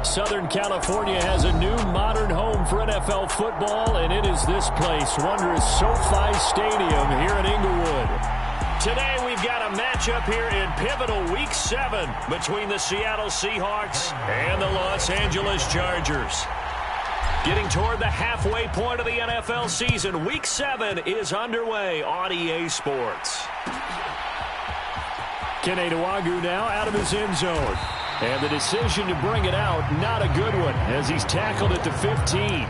Southern California has a new modern home for NFL football, and it is this place, wondrous SoFi Stadium here in Inglewood. Today we've got a matchup here in pivotal Week 7 between the Seattle Seahawks and the Los Angeles Chargers. Getting toward the halfway point of the NFL season, Week 7 is underway on EA Sports. Kene Nwangwu now out of his end zone. And the decision to bring it out, not a good one, as he's tackled at the 15.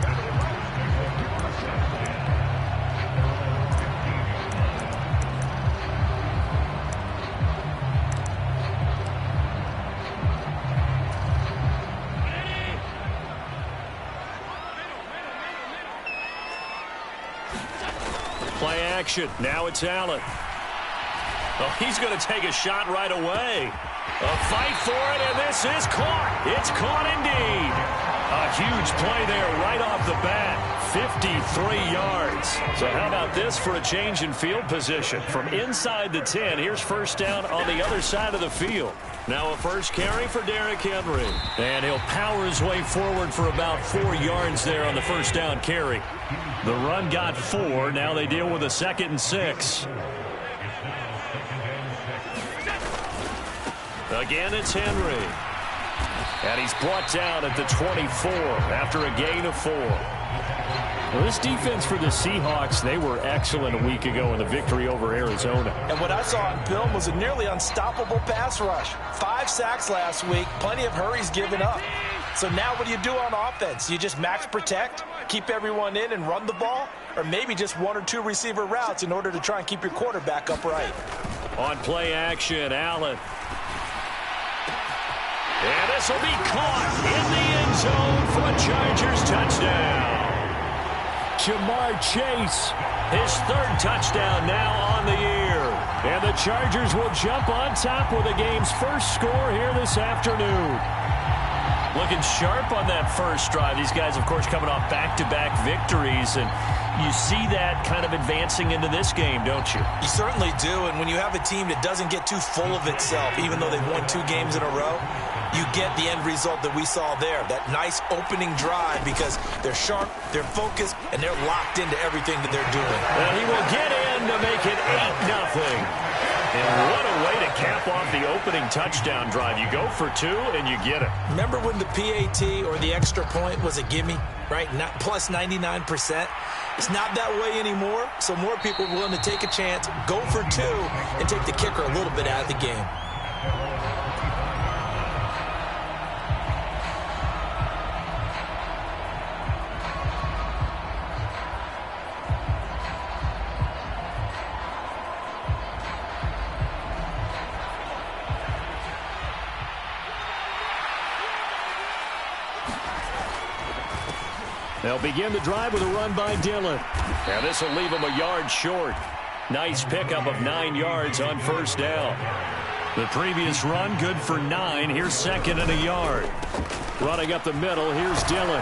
Play action. Now it's Allen. Oh, he's going to take a shot right away. A fight for it, and this is caught. It's caught indeed. A huge play there right off the bat. 53 yards. So how about this for a change in field position? From inside the 10, here's first down on the other side of the field. Now a first carry for Derrick Henry. And he'll power his way forward for about 4 yards there on the first down carry. The run got 4. Now they deal with a 2nd and 6. Again, it's Henry. And he's brought down at the 24 after a gain of 4. Well, this defense for the Seahawks, they were excellent a week ago in the victory over Arizona. And what I saw on film was a nearly unstoppable pass rush. 5 sacks last week, plenty of hurries given up. So now what do you do on offense? You just max protect, keep everyone in and run the ball? Or maybe just 1 or 2 receiver routes in order to try and keep your quarterback upright? On play action, Allen. And this will be caught in the end zone for a Chargers touchdown. Jamar Chase, his 3rd touchdown now on the year. And the Chargers will jump on top with the game's first score here this afternoon. Looking sharp on that first drive. These guys, of course, coming off back-to-back victories. And you see that kind of advancing into this game, don't you? You certainly do. And when you have a team that doesn't get too full of itself, even though they've won 2 games in a row, you get the end result that we saw there. That nice opening drive because they're sharp, they're focused, and they're locked into everything that they're doing. Well, he will get in to make it 8-0. And what a way to cap off the opening touchdown drive. You go for 2 and you get it. Remember when the PAT or the extra point was a gimme, right? Not plus 99%. It's not that way anymore, so more people are willing to take a chance, go for 2, and take the kicker a little bit out of the game. They'll begin the drive with a run by Dillon. Now this will leave him a yard short. Nice pickup of 9 yards on first down. The previous run good for 9. Here's 2nd and a yard. Running up the middle, here's Dillon.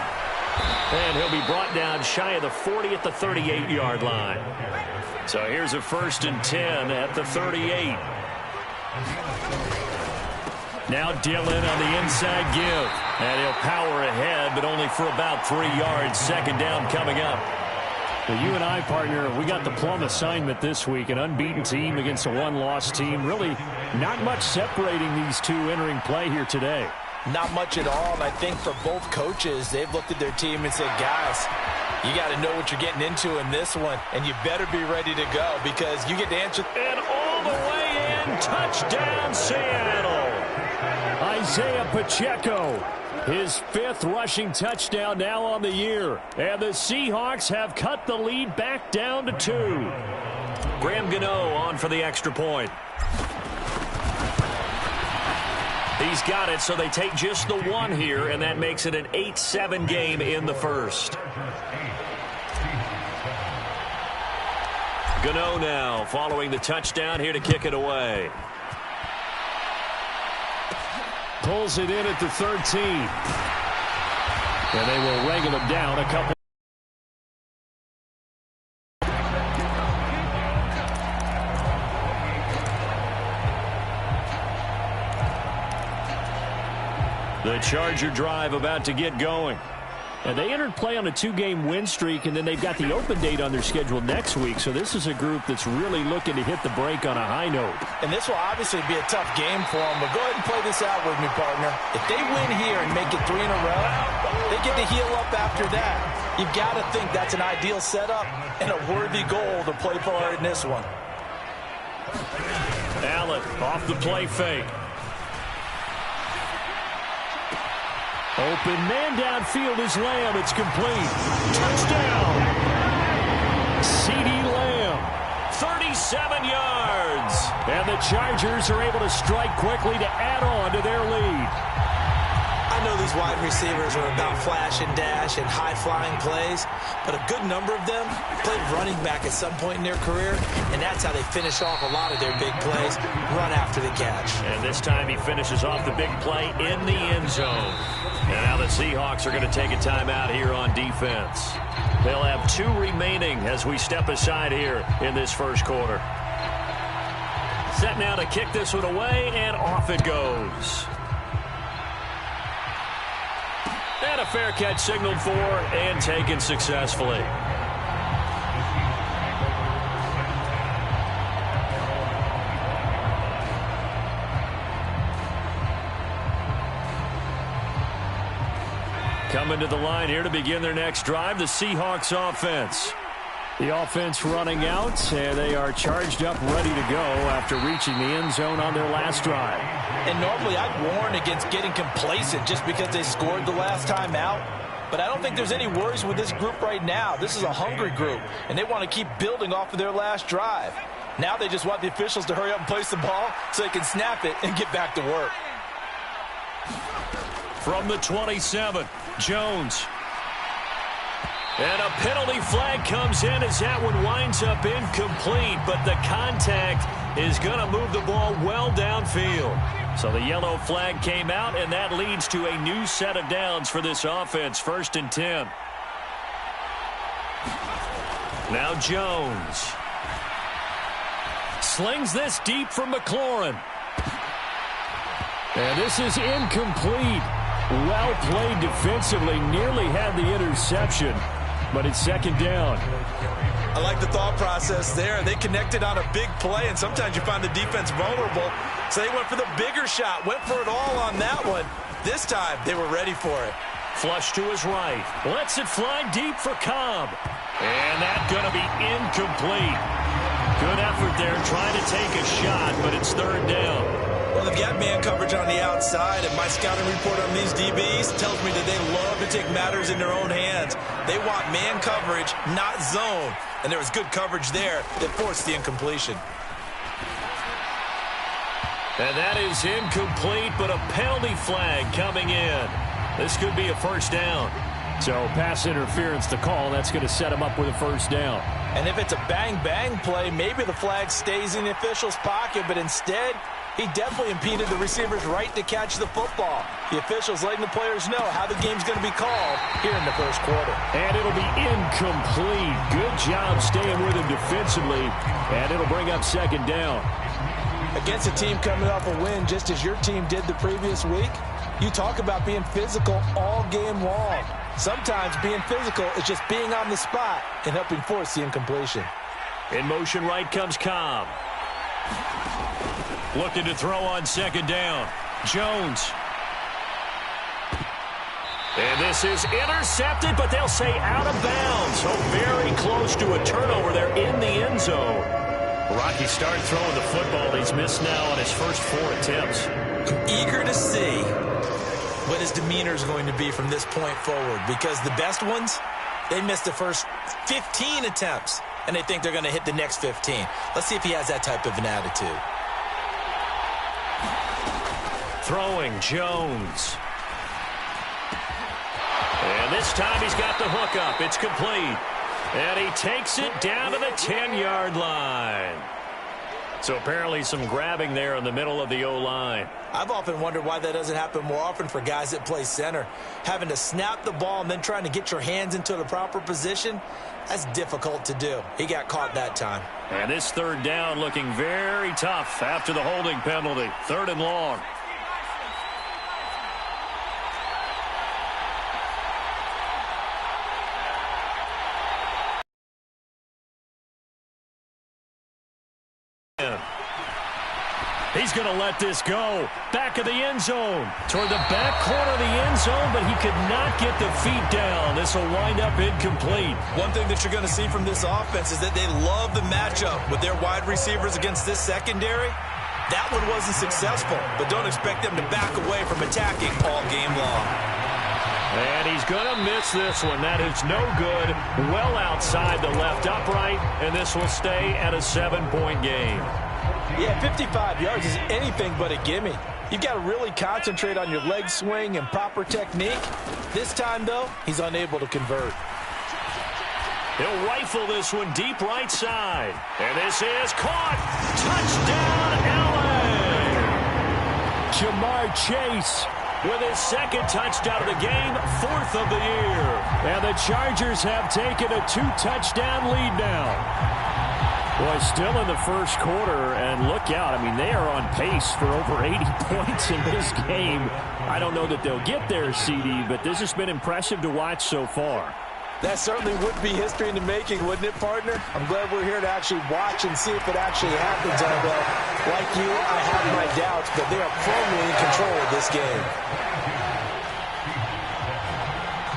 And he'll be brought down shy of the 40 at the 38-yard line. So here's a 1st and 10 at the 38. Now Dillon on the inside give. And he'll power ahead, but only for about 3 yards. 2nd down coming up. Well, you and I, partner, we got the plum assignment this week. An unbeaten team against a 1-loss team. Really not much separating these 2 entering play here today. Not much at all, and I think for both coaches, they've looked at their team and said, guys, you got to know what you're getting into in this one, and you better be ready to go because you get to answer. And all the way in, touchdown Seattle. Isaiah Pacheco, his 5th rushing touchdown now on the year. And the Seahawks have cut the lead back down to 2. Graham Gano on for the extra point. He's got it, so they take just the 1 here, and that makes it an 8-7 game in the first. Gano now following the touchdown here to kick it away. Pulls it in at the 13. And they will wrangle him down a couple. The Charger drive about to get going. And they entered play on a 2-game win streak, and then they've got the open date on their schedule next week. So this is a group that's really looking to hit the break on a high note. And this will obviously be a tough game for them, but go ahead and play this out with me, partner. If they win here and make it 3 in a row, they get to heal up after that. You've got to think that's an ideal setup and a worthy goal to play for in this one. Allen off the play fake. Open man downfield is Lamb. It's complete. Touchdown. CeeDee Lamb. 37 yards. And the Chargers are able to strike quickly to add on to their lead. I know these wide receivers are about flash and dash and high-flying plays, but a good number of them played running back at some point in their career, and that's how they finish off a lot of their big plays, run after the catch. And this time he finishes off the big play in the end zone. And now the Seahawks are going to take a timeout here on defense. They'll have 2 remaining as we step aside here in this first quarter. Set now to kick this one away, and off it goes. And a fair catch signaled for and taken successfully. Coming to the line here to begin their next drive, the Seahawks offense. The offense running out, and they are charged up, ready to go after reaching the end zone on their last drive. And normally I'd warn against getting complacent just because they scored the last time out. But I don't think there's any worries with this group right now. This is a hungry group, and they want to keep building off of their last drive. Now they just want the officials to hurry up and place the ball so they can snap it and get back to work. From the 27, Jones. And a penalty flag comes in as that one winds up incomplete, but the contact is going to move the ball well downfield. So the yellow flag came out, and that leads to a new set of downs for this offense, 1st and 10. Now Jones. Slings this deep from McLaurin. And this is incomplete. Well played defensively, nearly had the interception, but it's 2nd down. I like the thought process there. They connected on a big play, and sometimes you find the defense vulnerable. So they went for the bigger shot, went for it all on that one. This time, they were ready for it. Flush to his right. Lets it fly deep for Cobb. And that's going to be incomplete. Good effort there trying to take a shot, but it's 3rd down. Well, they've got man coverage on the outside, and my scouting report on these DBs tells me that they love to take matters in their own hands. They want man coverage, not zone. And there was good coverage there that forced the incompletion. And that is incomplete, but a penalty flag coming in. This could be a 1st down. So pass interference to call. That's going to set him up with a 1st down. And if it's a bang-bang play, maybe the flag stays in the official's pocket, but instead, he definitely impeded the receiver's right to catch the football. The officials letting the players know how the game's going to be called here in the 1st quarter. And it'll be incomplete. Good job staying with him defensively, and it'll bring up 2nd down. Against a team coming off a win just as your team did the previous week, you talk about being physical all game long. Sometimes being physical is just being on the spot and helping force the incompletion. In motion right comes Cobb. Looking to throw on 2nd down. Jones. And this is intercepted, but they'll say out of bounds. So very close to a turnover there in the end zone. Rocky started throwing the football. He's missed now on his first 4 attempts. I'm eager to see what his demeanor is going to be from this point forward, because the best ones, they missed the first 15 attempts, and they think they're going to hit the next 15. Let's see if he has that type of an attitude. Throwing Jones. And this time he's got the hook up. It's complete. And he takes it down to the 10-yard line. So apparently some grabbing there in the middle of the O-line. I've often wondered why that doesn't happen more often for guys that play center. Having to snap the ball and then trying to get your hands into the proper position, that's difficult to do. He got caught that time. And this 3rd down looking very tough after the holding penalty. 3rd and long. going to let this go. Back of the end zone. Toward the back corner of the end zone, but he could not get the feet down. This will wind up incomplete. One thing that you're going to see from this offense is that they love the matchup with their wide receivers against this secondary. That one wasn't successful, but don't expect them to back away from attacking all game long. And he's going to miss this one. That is no good. Well outside the left upright, and this will stay at a 7-point game. Yeah, 55 yards is anything but a gimme. You've got to really concentrate on your leg swing and proper technique. This time, though, he's unable to convert. He'll rifle this one deep right side. And this is caught. Touchdown, LA! Jamar Chase with his second touchdown of the game, 4th of the year. And the Chargers have taken a 2-touchdown lead now. Boy, still in the first quarter, and look out. I mean, they are on pace for over 80 points in this game. I don't know that they'll get there, CD, but this has been impressive to watch so far. That certainly would be history in the making, wouldn't it, partner? I'm glad we're here to actually watch and see if it actually happens. Although, like you, I have my doubts, but they are firmly in control of this game.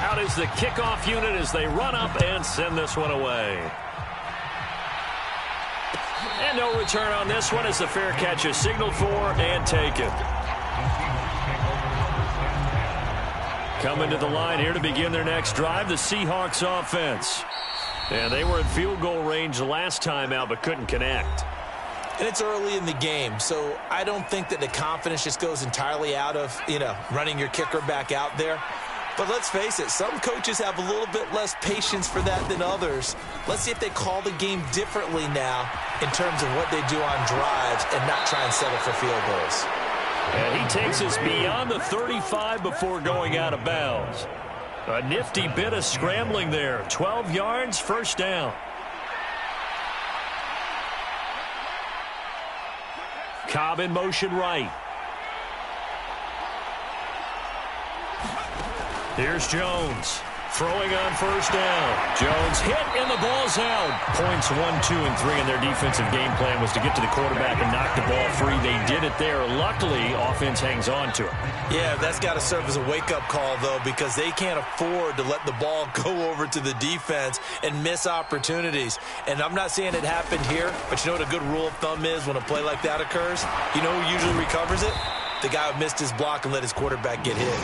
Out is the kickoff unit as they run up and send this one away. And no return on this one as the fair catch is signaled for and taken. Coming to the line here to begin their next drive, the Seahawks offense. And they were in field goal range last time out but couldn't connect. And it's early in the game, so I don't think that the confidence just goes entirely out of, running your kicker back out there. But let's face it, some coaches have a little bit less patience for that than others. Let's see if they call the game differently now in terms of what they do on drives and not try and settle for field goals. And he takes us beyond the 35 before going out of bounds. A nifty bit of scrambling there. 12 yards, first down. Cobb in motion right. Here's Jones. Throwing on first down. Jones hit and the ball's out. Points 1, 2, and 3 in their defensive game plan was to get to the quarterback and knock the ball free. They did it there. Luckily, offense hangs on to it. Yeah, that's got to serve as a wake-up call, though, because they can't afford to let the ball go over to the defense and miss opportunities. And I'm not saying it happened here, but you know what a good rule of thumb is when a play like that occurs? You know who usually recovers it? The guy who missed his block and let his quarterback get hit.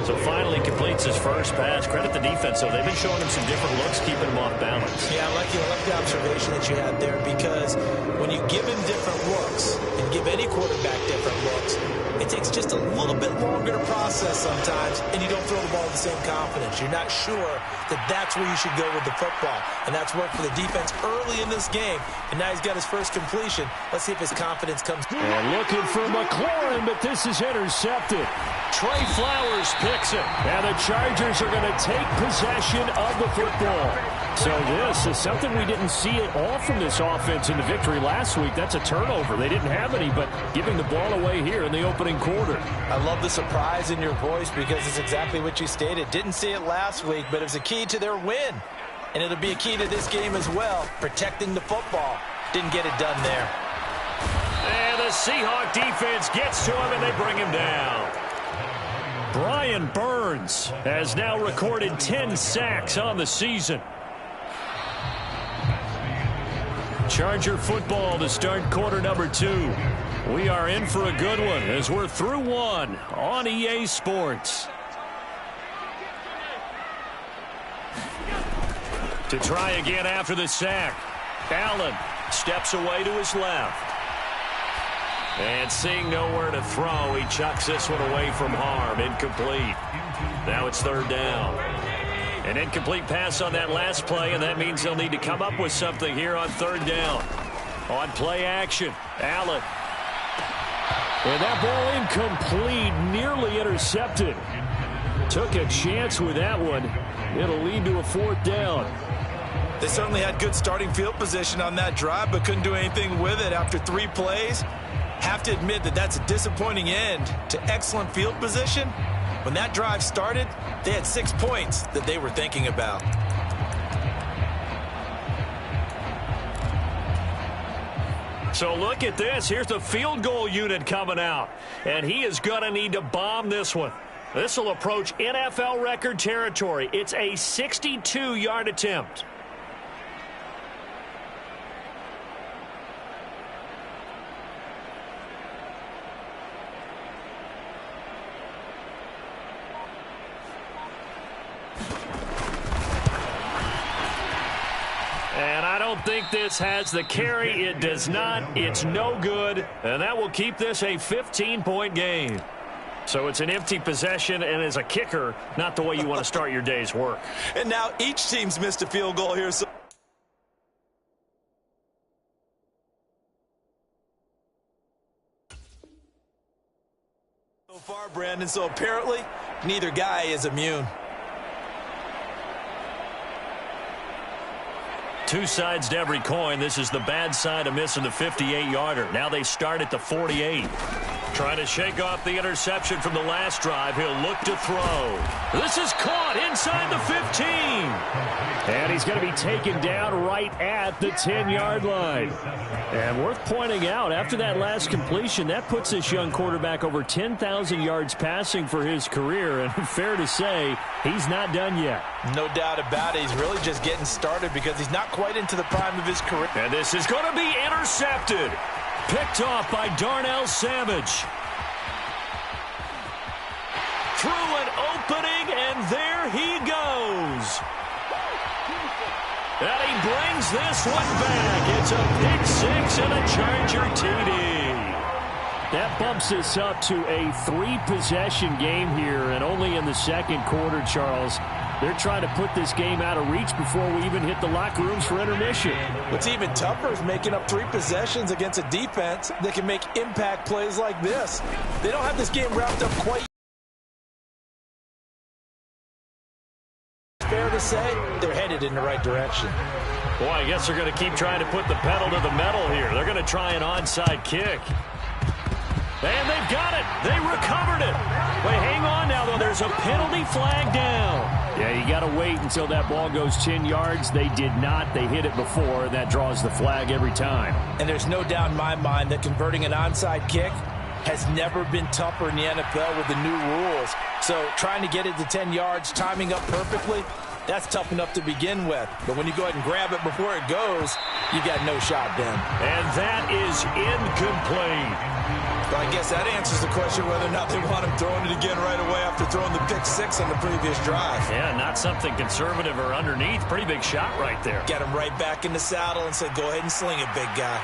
So finally completes his first pass. Credit the defense, though. They've been showing him some different looks, keeping him off balance. Yeah, I like the observation that you had there, because when you give him different looks and give any quarterback different looks, it takes just a little bit longer to process sometimes, and you don't throw the ball with the same confidence. You're not sure that that's where you should go with the football, and that's worked for the defense early in this game, and now he's got his first completion. Let's see if his confidence comes. And looking for McLaurin, but this is intercepted. Trey Flowers picks it, and the Chargers are going to take possession of the football. So this is something we didn't see at all from this offense in the victory last week. That's a turnover. They didn't have any, but giving the ball away here in the opening quarter. I love the surprise in your voice, because it's exactly what you stated. Didn't see it last week, but it was a key to their win. And it'll be a key to this game as well, protecting the football. Didn't get it done there. And the Seahawk defense gets to him, and they bring him down. Brian Burns has now recorded 10 sacks on the season. Charger football to start quarter number 2. We are in for a good one as we're through one on EA Sports. To try again after the sack. Allen steps away to his left. And seeing nowhere to throw, he chucks this one away from harm. Incomplete. Now it's third down. An incomplete pass on that last play, and that means they'll need to come up with something here on third down. On play action, Allen. And that ball incomplete, nearly intercepted. Took a chance with that one. It'll lead to a fourth down. They certainly had good starting field position on that drive, but couldn't do anything with it after 3 plays. Have to admit that that's a disappointing end to excellent field position. When that drive started, they had 6 points that they were thinking about. So look at this. Here's the field goal unit coming out. And he is going to need to bomb this one. This will approach NFL record territory. It's a 62-yard attempt. And I don't think this has the carry. It does not. It's no good. And that will keep this a 15-point game. So it's an empty possession, and as a kicker, not the way you want to start your day's work. And now each team's missed a field goal here. So far, Brandon, so apparently neither guy is immune. Two sides to every coin. This is the bad side of missing the 58-yarder. Now they start at the 48. Trying to shake off the interception from the last drive. He'll look to throw. This is caught inside the 15. And he's going to be taken down right at the 10-yard line. And worth pointing out, after that last completion, that puts this young quarterback over 10,000 yards passing for his career. And fair to say, he's not done yet. No doubt about it. He's really just getting started because he's not quite into the prime of his career. And this is going to be intercepted. Picked off by Darnell Savage. Through an opening, and there he goes. And he brings this one back. It's a pick six and a Charger TD. That bumps us up to a three-possession game here, and only in the second quarter, Charles. They're trying to put this game out of reach before we even hit the locker rooms for intermission. What's even tougher is making up three possessions against a defense that can make impact plays like this. They don't have this game wrapped up quite yet. Fair to say, they're headed in the right direction. Boy, I guess they're going to keep trying to put the pedal to the metal here. They're going to try an onside kick. And they've got it. They recovered it. Wait, hang on now, though. There's a penalty flag down. Yeah, you got to wait until that ball goes 10 yards. They did not. They hit it before. That draws the flag every time. And there's no doubt in my mind that converting an onside kick has never been tougher in the NFL with the new rules. So trying to get it to 10 yards, timing up perfectly, that's tough enough to begin with. But when you go ahead and grab it before it goes, you got no shot then. And that is incomplete. But I guess that answers the question whether or not they want him throwing it again right away after throwing the pick six on the previous drive. Yeah, not something conservative or underneath. Pretty big shot right there. Get him right back in the saddle and said, go ahead and sling it, big guy.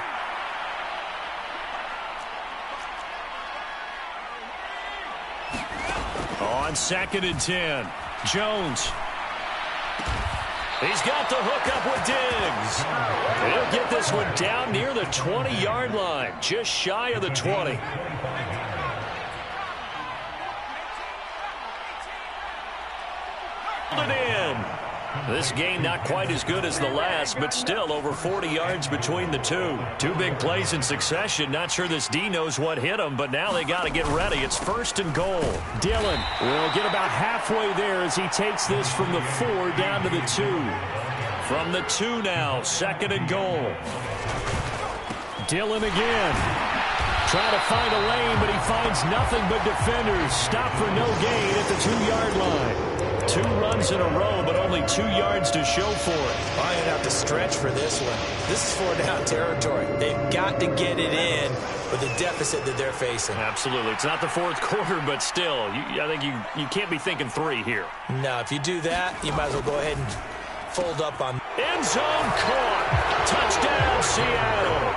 On 2nd and 10, Jones. He's got the hook up with Diggs. He'll get this one down near the 20-yard line, just shy of the 20. Hold it in. This game not quite as good as the last, but still over 40 yards between the two. Two big plays in succession. Not sure this D knows what hit him, but now they got to get ready. It's 1st and goal. Dillon will get about halfway there as he takes this from the 4 down to the 2. From the 2 now, 2nd and goal. Dillon again. Trying to find a lane, but he finds nothing but defenders. Stop for no gain at the 2-yard line. 2 runs in a row, but only 2 yards to show for it. I'm going to have to stretch for this one. This is 4-down territory. They've got to get it in with the deficit that they're facing. Absolutely. It's not the 4th quarter, but still, I think you can't be thinking 3 here. No, if you do that, you might as well go ahead and fold up on. End zone caught. Touchdown, Seattle.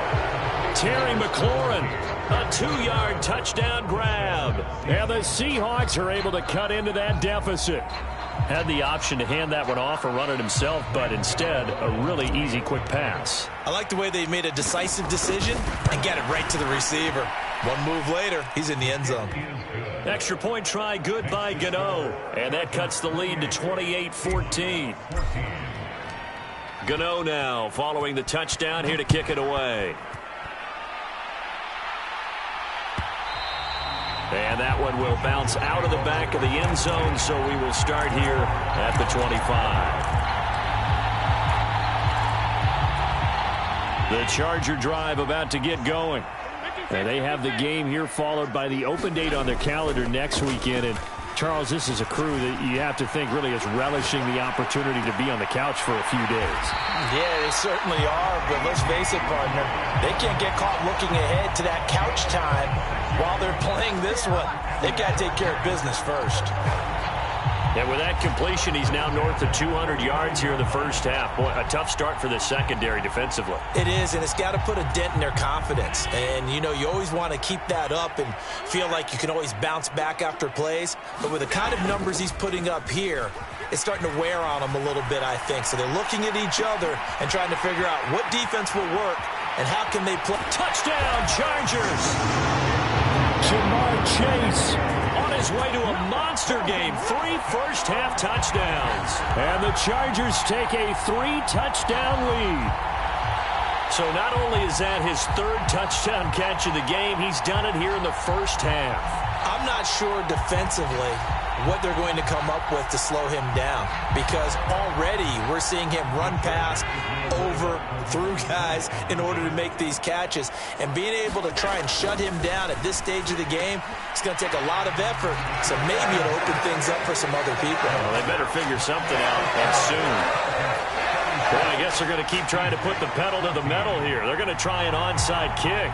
Terry McLaurin, a 2-yard touchdown grab. And the Seahawks are able to cut into that deficit. Had the option to hand that one off or run it himself, but instead, a really easy, quick pass. I like the way they made a decisive decision and get it right to the receiver. One move later, he's in the end zone. Extra point try, good by Gano. And that cuts the lead to 28-14. Gano now following the touchdown here to kick it away. And that one will bounce out of the back of the end zone, so we will start here at the 25. The Charger drive about to get going. And they have the game here followed by the open date on their calendar next weekend. And Charles, this is a crew that you have to think really is relishing the opportunity to be on the couch for a few days. Yeah, they certainly are, but let's face it, partner, they can't get caught looking ahead to that couch time while they're playing this one. They've got to take care of business first. And with that completion, he's now north of 200 yards here in the first half. Boy, a tough start for the secondary defensively. It is, and it's got to put a dent in their confidence. And, you know, you always want to keep that up and feel like you can always bounce back after plays. But with the kind of numbers he's putting up here, it's starting to wear on them a little bit, I think. So they're looking at each other and trying to figure out what defense will work and how can they play. Touchdown, Chargers! Jamar Chase on his way to a monster game. 3 first-half touchdowns. And the Chargers take a 3-touchdown lead. So not only is that his 3rd touchdown catch of the game, he's done it here in the first half. I'm not sure defensively what they're going to come up with to slow him down, because already we're seeing him run past, over, through guys in order to make these catches. And being able to try and shut him down at this stage of the game, it's going to take a lot of effort. So maybe it'll open things up for some other people. Well, they better figure something out, and soon. Well, I guess they're going to keep trying to put the pedal to the metal here. They're going to try an onside kick.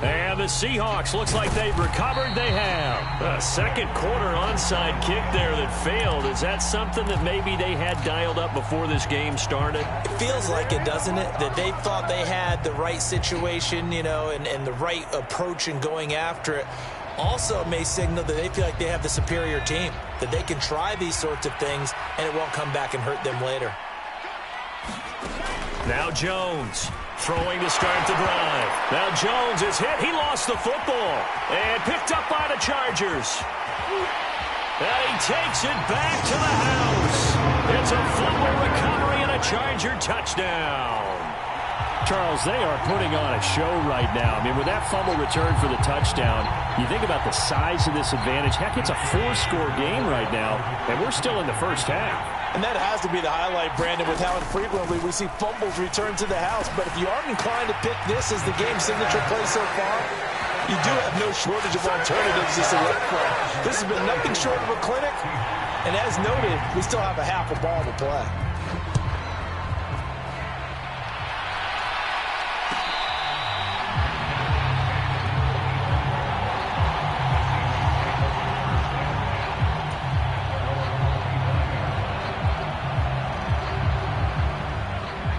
And the Seahawks, looks like they've recovered. They have. A second quarter onside kick there that failed. Is that something that maybe they had dialed up before this game started? It feels like it, doesn't it? That they thought they had the right situation, you know, and the right approach in going after it. Also may signal that they feel like they have the superior team, that they can try these sorts of things and it won't come back and hurt them later. Now Jones throwing to start the drive. Now Jones is hit. He lost the football and picked up by the Chargers. And he takes it back to the house. It's a fumble recovery and a Charger touchdown. Charles, they are putting on a show right now. I mean, with that fumble return for the touchdown, you think about the size of this advantage. Heck, it's a 4-score game right now, and we're still in the first half. And that has to be the highlight, Brandon, with how infrequently we see fumbles return to the house. But if you aren't inclined to pick this as the game signature play so far, you do have no shortage of alternatives to select from. This has been nothing short of a clinic. And as noted, we still have a half a ball to play.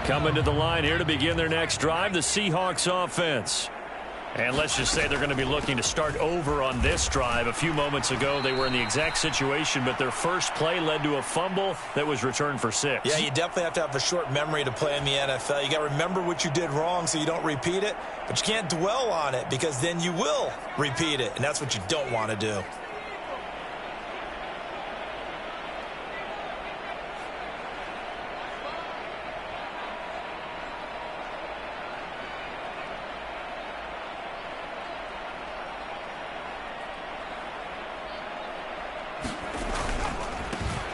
Coming to the line here to begin their next drive, the Seahawks offense. And let's just say they're going to be looking to start over on this drive. A few moments ago, they were in the exact situation, but their first play led to a fumble that was returned for 6. Yeah, you definitely have to have a short memory to play in the NFL. You got to remember what you did wrong so you don't repeat it, but you can't dwell on it because then you will repeat it, and that's what you don't want to do.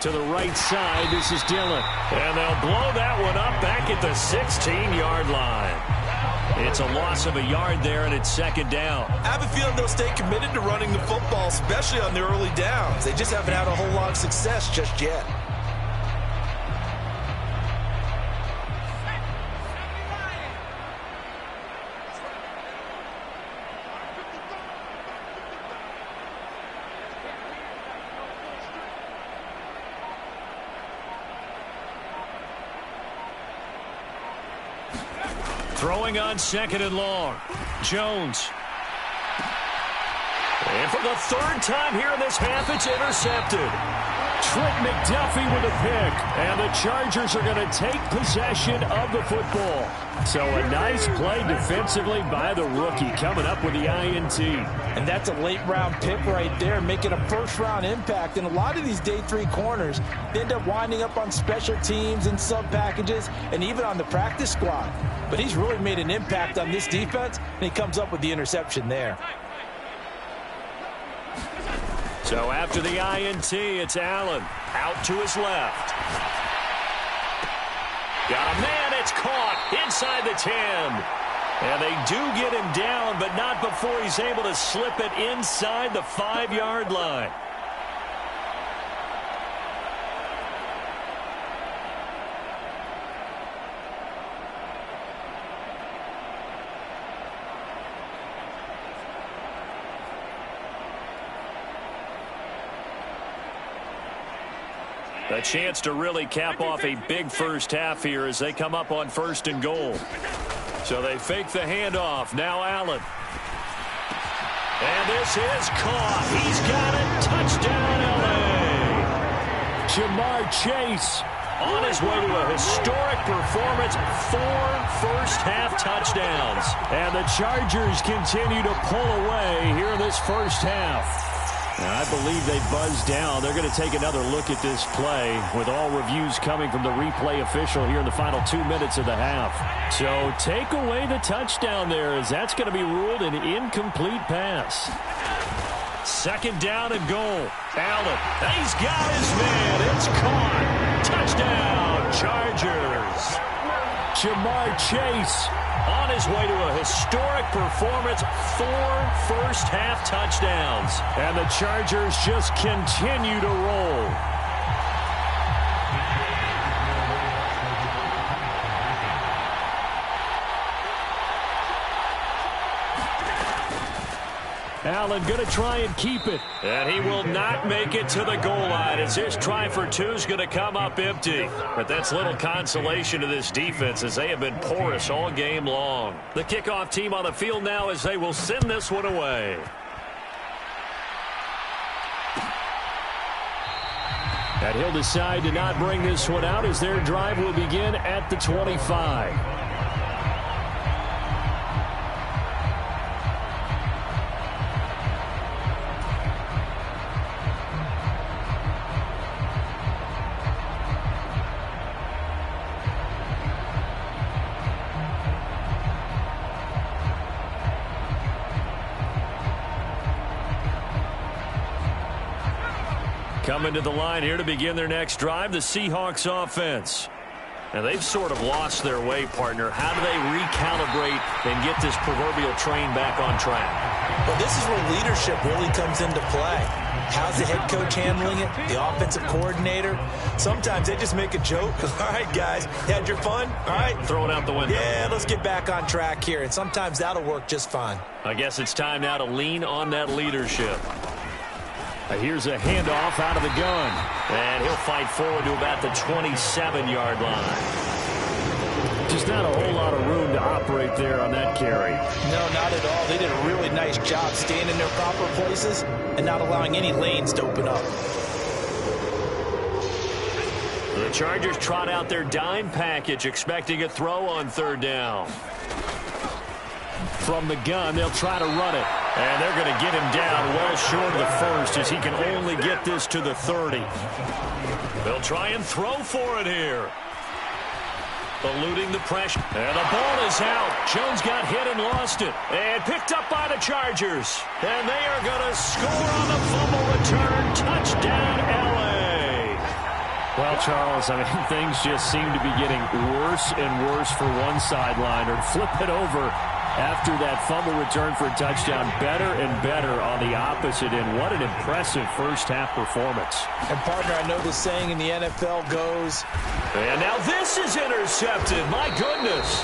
To the right side, this is Dillon. And they'll blow that one up back at the 16-yard line. It's a loss of a yard there, and it's second down. I have a feeling they'll stay committed to running the football, especially on the early downs. They just haven't had a whole lot of success just yet. Throwing on second and long. Jones. And for the 3rd time here in this half, it's intercepted. Trent McDuffie with a pick. And the Chargers are going to take possession of the football. So a nice play defensively by the rookie coming up with the INT. And that's a late-round pick right there, making a first-round impact. And a lot of these day 3 corners end up winding up on special teams and sub-packages and even on the practice squad. But he's really made an impact on this defense, and he comes up with the interception there. So after the INT, it's Allen out to his left. Got a man at it's caught inside the 10. And they do get him down, but not before he's able to slip it inside the 5-yard line. A chance to really cap off a big first half here as they come up on 1st and goal. So they fake the handoff. Now Allen. And this is caught. He's got it. Touchdown, L.A. Jamar Chase on his way to a historic performance. 4 first-half touchdowns. And the Chargers continue to pull away here in this first half. Now, I believe they buzzed down. They're going to take another look at this play with all reviews coming from the replay official here in the final 2 minutes of the half. So take away the touchdown there as that's going to be ruled an incomplete pass. 2nd down and goal. Allen. He's got his man. It's caught. Touchdown, Chargers. Jamar Chase on his way to a historic performance, 4 first-half touchdowns. And the Chargers just continue to roll. Allen going to try and keep it. And he will not make it to the goal line as his try for 2 is going to come up empty. But that's little consolation to this defense as they have been porous all game long. The kickoff team on the field now as they will send this one away. And he'll decide to not bring this one out as their drive will begin at the 25. Coming to the line here to begin their next drive, the Seahawks offense. And they've sort of lost their way, partner. How do they recalibrate and get this proverbial train back on track? Well, this is where leadership really comes into play. How's the head coach handling it? The offensive coordinator? Sometimes they just make a joke. All right, guys, had your fun? All right. Throw it out the window. Yeah, let's get back on track here. And sometimes that'll work just fine. I guess it's time now to lean on that leadership. Here's a handoff out of the gun. And he'll fight forward to about the 27-yard line. Just not a whole lot of room to operate there on that carry. No, not at all. They did a really nice job staying in their proper places and not allowing any lanes to open up. The Chargers trot out their dime package, expecting a throw on 3rd down. From the gun, they'll try to run it. And they're going to get him down well short of the 1st as he can only get this to the 30. They'll try and throw for it here. Eluding the pressure. And the ball is out. Jones got hit and lost it. And picked up by the Chargers. And they are going to score on the fumble return. Touchdown, L.A. Well, Charles, I mean, things just seem to be getting worse and worse for one sideline. Or flip it over after that fumble return for a touchdown. Better and better on the opposite end. What an impressive first-half performance. And, partner, I know the saying in the NFL goes... And now this is intercepted. My goodness.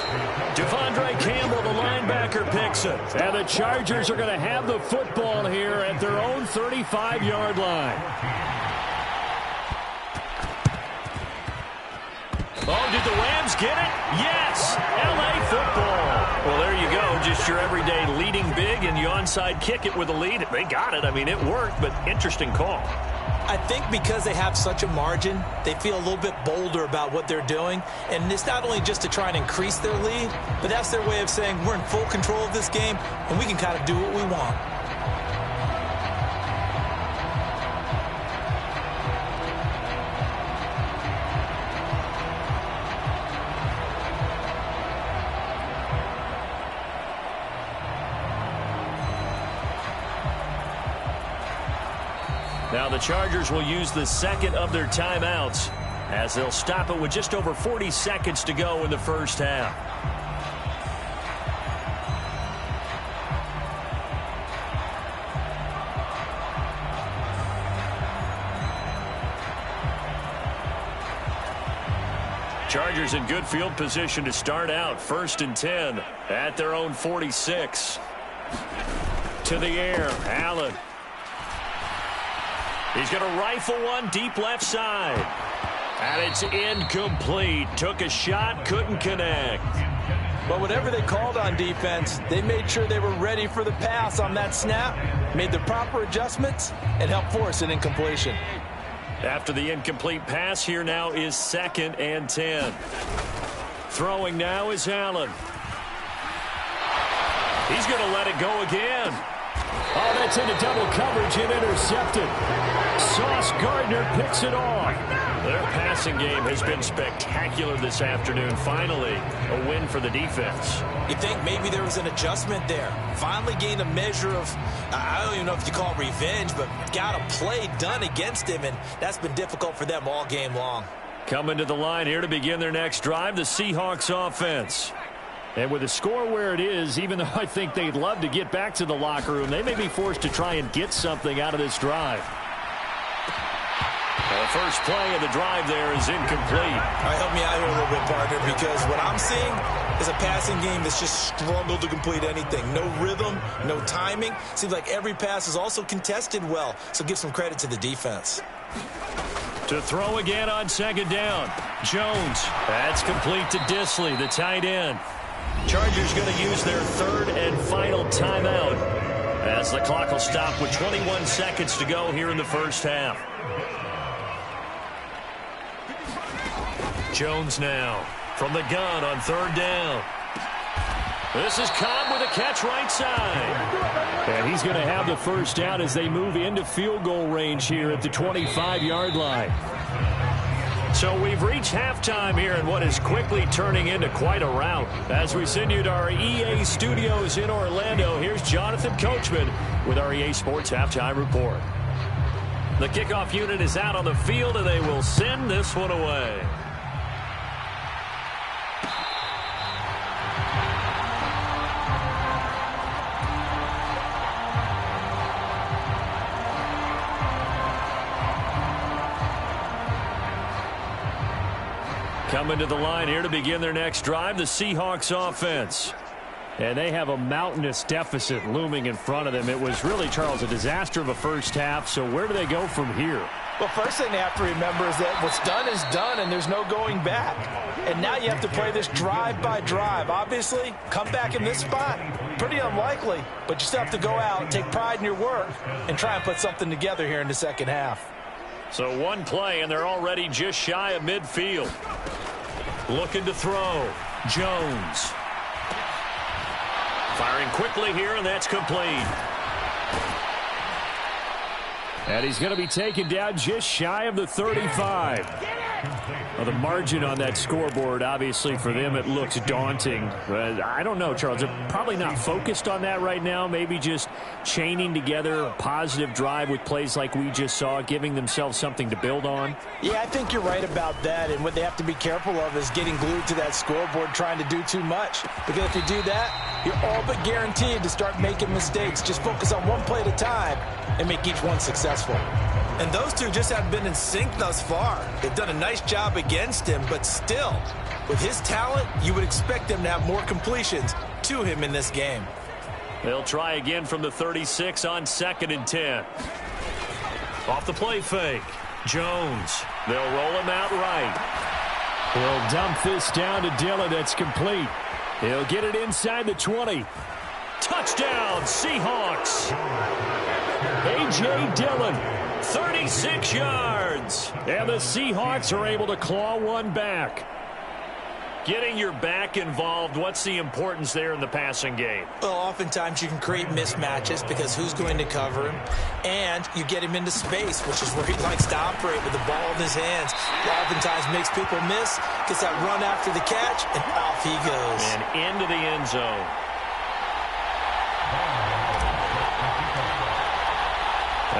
Devondre Campbell, the linebacker, picks it. And the Chargers are going to have the football here at their own 35-yard line. Oh, did the Rams get it? Yes. L.A. football. Well, there you go. Just your everyday leading big, and you onside kick it with a lead. They got it. I mean, it worked, but interesting call. I think because they have such a margin, they feel a little bit bolder about what they're doing. And it's not only just to try and increase their lead, but that's their way of saying we're in full control of this game, and we can kind of do what we want. Now the Chargers will use the second of their timeouts as they'll stop it with just over 40 seconds to go in the first half. Chargers in good field position to start out. 1st and 10 at their own 46. To the air, Allen. He's going to rifle one deep left side. And it's incomplete. Took a shot, couldn't connect. But whatever they called on defense, they made sure they were ready for the pass on that snap, made the proper adjustments, and helped force an incompletion. After the incomplete pass, here now is 2nd and 10. Throwing now is Allen. He's going to let it go again. Oh, that's into double coverage and intercepted. Sauce Gardner picks it off. Their passing game has been spectacular this afternoon. Finally, a win for the defense. You think maybe there was an adjustment there. Finally gained a measure of, I don't even know if you call it revenge, but got a play done against him, and that's been difficult for them all game long. Coming to the line here to begin their next drive, the Seahawks offense. And with the score where it is, even though I think they'd love to get back to the locker room, they may be forced to try and get something out of this drive. The first play of the drive there is incomplete. All right, help me out here a little bit, partner, because what I'm seeing is a passing game that's just struggled to complete anything. No rhythm, no timing. Seems like every pass is also contested well, so give some credit to the defense. To throw again on 2nd down. Jones. That's complete to Disley, the tight end. Chargers going to use their 3rd and final timeout as the clock will stop with 21 seconds to go here in the first half. Jones now from the gun on 3rd down. This is Cobb with a catch right side. And he's going to have the first down as they move into field goal range here at the 25-yard line. So we've reached halftime here in what is quickly turning into quite a rout. As we send you to our EA studios in Orlando, here's Jonathan Coachman with our EA Sports Halftime Report. The kickoff unit is out on the field, and they will send this one away. Coming to the line here to begin their next drive, the Seahawks offense. And they have a mountainous deficit looming in front of them. It was really, Charles, a disaster of a first half. So where do they go from here? Well, first thing they have to remember is that what's done is done, and there's no going back. And now you have to play this drive by drive. Obviously, come back in this spot, pretty unlikely. But you still have to go out, take pride in your work, and try and put something together here in the second half. So one play, and they're already just shy of midfield. Looking to throw. Jones. Firing quickly here, and that's complete. And he's going to be taken down just shy of the 35. Well, the margin on that scoreboard, obviously, for them, it looks daunting. I don't know, Charles. They're probably not focused on that right now. Maybe just chaining together a positive drive with plays like we just saw, giving themselves something to build on. Yeah, I think you're right about that. And what they have to be careful of is getting glued to that scoreboard, trying to do too much. Because if you do that, you're all but guaranteed to start making mistakes. Just focus on one play at a time and make each one successful. And those two just haven't been in sync thus far. They've done a nice job against him, but still, with his talent, you would expect them to have more completions to him in this game. They'll try again from the 36 on 2nd and 10. Off the play fake. Jones. They'll roll him out right. He'll dump this down to Dillon. That's complete. He'll get it inside the 20. Touchdown, Seahawks. A.J. Dillon. 36 yards. And the Seahawks are able to claw one back. Getting your back involved, what's the importance there in the passing game? Well, oftentimes you can create mismatches because who's going to cover him? And you get him into space, which is where he likes to operate with the ball in his hands. Oftentimes makes people miss, gets that run after the catch, and off he goes. And into the end zone.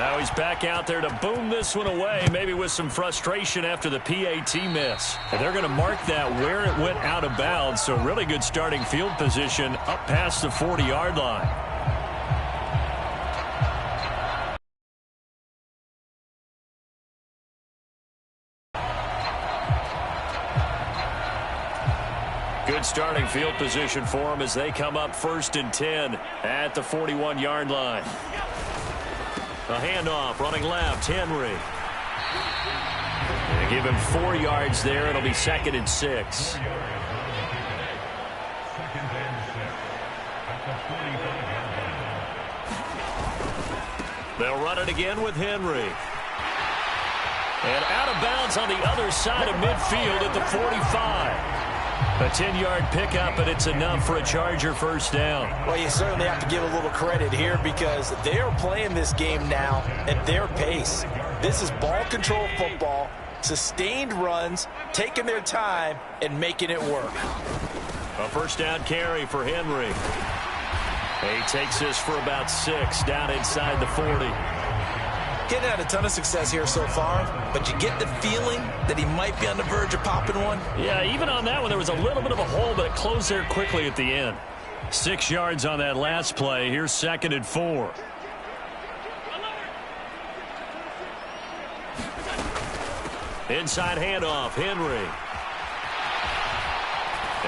Now he's back out there to boom this one away, maybe with some frustration after the PAT miss. And they're going to mark that where it went out of bounds, so really good starting field position up past the 40-yard line. Good starting field position for them as they come up 1st and 10 at the 41-yard line. A handoff, running left, Henry. They give him 4 yards there. It'll be 2nd and 6. They'll run it again with Henry. And out of bounds on the other side of midfield at the 45. A 10-yard pickup, and it's enough for a Charger first down. Well, you certainly have to give a little credit here because they are playing this game now at their pace. This is ball control football, sustained runs, taking their time, and making it work. A first down carry for Henry. He takes this for about 6 down inside the 40. Getting had a ton of success here so far, but you get the feeling that he might be on the verge of popping one. Yeah, even on that one, there was a little bit of a hole, but it closed there quickly at the end. 6 yards on that last play. Here's 2nd and 4. Inside handoff, Henry.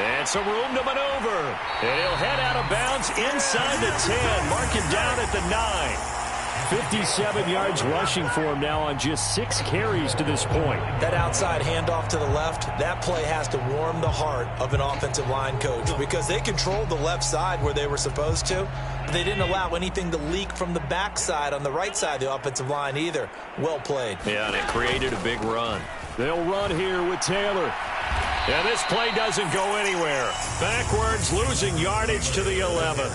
And some room to maneuver. And he'll head out of bounds inside the 10. Mark him down at the 9. 57 yards rushing for him now on just 6 carries to this point. That outside handoff to the left, that play has to warm the heart of an offensive line coach because they controlled the left side where they were supposed to, but they didn't allow anything to leak from the backside on the right side of the offensive line either. Well played. Yeah, and it created a big run. They'll run here with Taylor. And this play doesn't go anywhere. Backwards, losing yardage to the 11.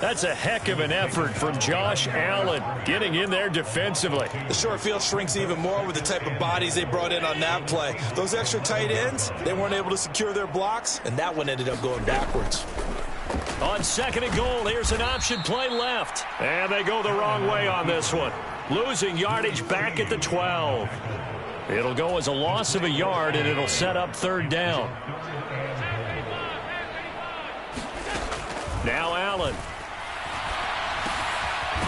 That's a heck of an effort from Josh Allen getting in there defensively. The short field shrinks even more with the type of bodies they brought in on that play. Those extra tight ends, they weren't able to secure their blocks, and that one ended up going backwards. On 2nd and goal, here's an option play left. And they go the wrong way on this one. Losing yardage back at the 12. It'll go as a loss of a yard, and it'll set up 3rd down. Now Allen.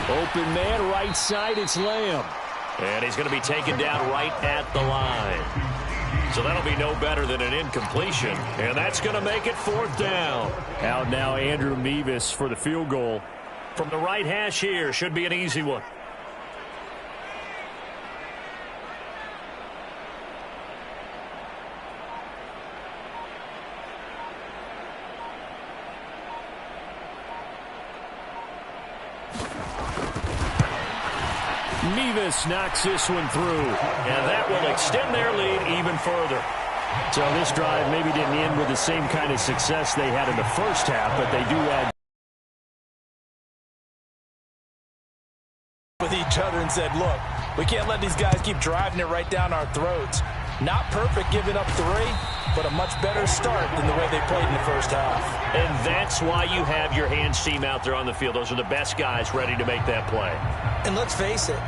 Open man, right side, it's Lamb. And he's going to be taken down right at the line. So that'll be no better than an incompletion. And that's going to make it 4th down. Out now Andrew Mevis for the field goal. From the right hash here, should be an easy one. Mevis knocks this one through, and that will extend their lead even further. So this drive maybe didn't end with the same kind of success they had in the first half, but they do add with each other and said, look, we can't let these guys keep driving it right down our throats. Not perfect giving up 3, but a much better start than the way they played in the first half. And that's why you have your hands team out there on the field. Those are the best guys ready to make that play. And let's face it,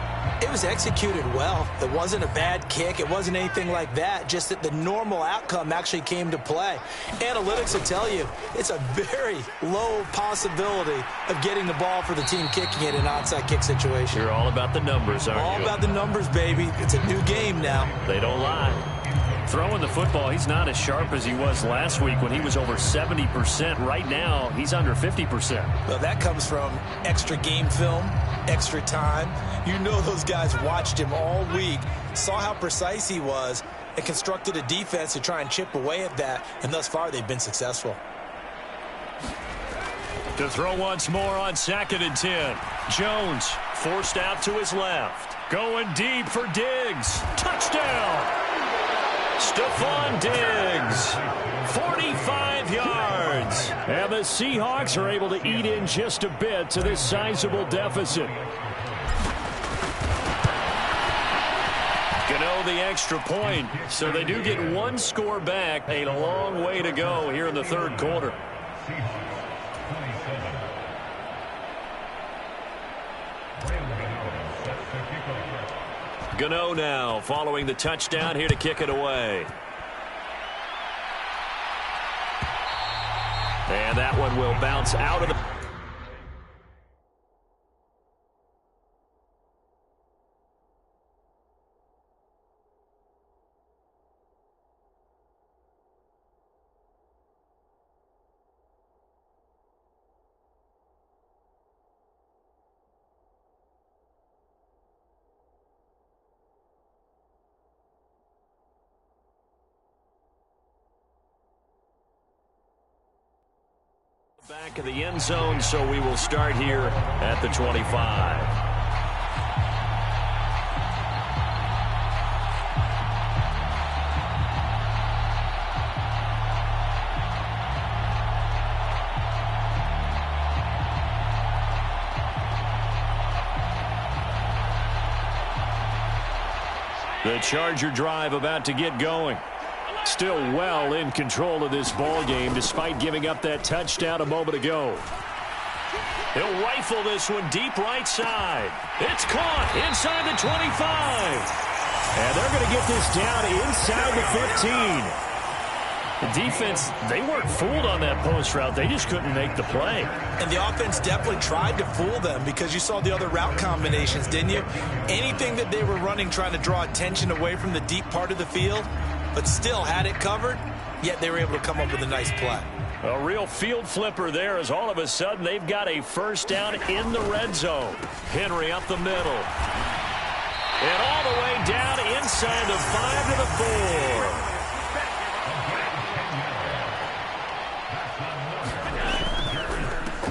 it was executed well. It wasn't a bad kick. It wasn't anything like that. Just that the normal outcome actually came to play. Analytics will tell you it's a very low possibility of getting the ball for the team kicking it in an onside kick situation. You're all about the numbers, aren't you? All about the numbers, baby. It's a new game now. They don't lie. Throwing the football, he's not as sharp as he was last week when he was over 70%. Right now, he's under 50%. Well, that comes from extra game film, extra time. You know those guys watched him all week, saw how precise he was, and constructed a defense to try and chip away at that, and thus far they've been successful. To throw once more on 2nd and 10. Jones forced out to his left. Going deep for Diggs. Touchdown! Stephon Diggs, 45 yards. And the Seahawks are able to eat in just a bit to this sizable deficit. Gano the extra point, so they do get 1 score back. A long way to go here in the 3rd quarter. Gano now following the touchdown here to kick it away. And that one will bounce out of the... Back of the end zone, so we will start here at the 25. The Charger drive about to get going. Still well in control of this ball game despite giving up that touchdown a moment ago. He'll rifle this one deep right side. It's caught inside the 25. And they're going to get this down inside the 15. The defense, they weren't fooled on that post route. They just couldn't make the play. And the offense definitely tried to fool them because you saw the other route combinations, didn't you? Anything that they were running trying to draw attention away from the deep part of the field, but still had it covered, yet they were able to come up with a nice play. A real field flipper there as all of a sudden they've got a first down in the red zone. Henry up the middle. And all the way down inside the 5 to the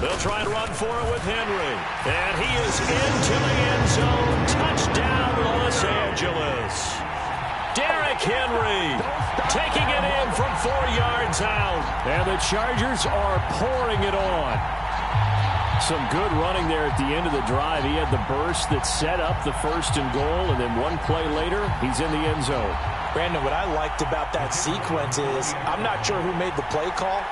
4. They'll try and run for it with Henry. And he is into the end zone. Touchdown, Los Angeles. Derrick Henry taking it in from 4 yards out. And the Chargers are pouring it on. Some good running there at the end of the drive. He had the burst that set up the 1st and goal, and then one play later, he's in the end zone. Brandon, what I liked about that sequence is I'm not sure who made the play call,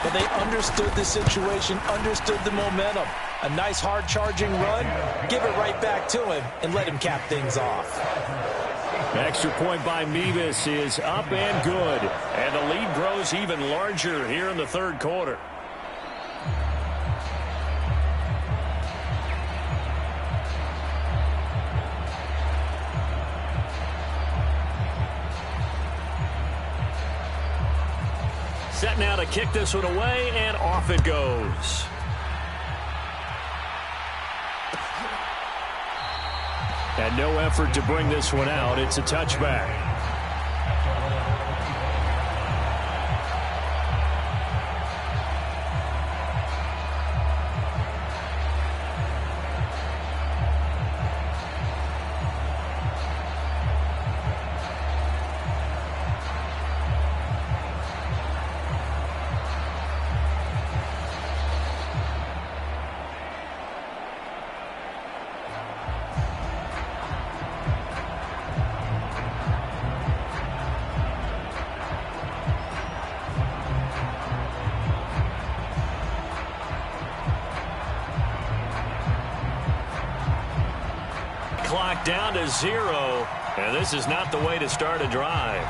but they understood the situation, understood the momentum. A nice hard-charging run, give it right back to him, and let him cap things off. Extra point by Mevis is up and good. And the lead grows even larger here in the 3rd quarter. Set now to kick this one away, and off it goes. And no effort to bring this one out. It's a touchback. Clock down to 0, and this is not the way to start a drive.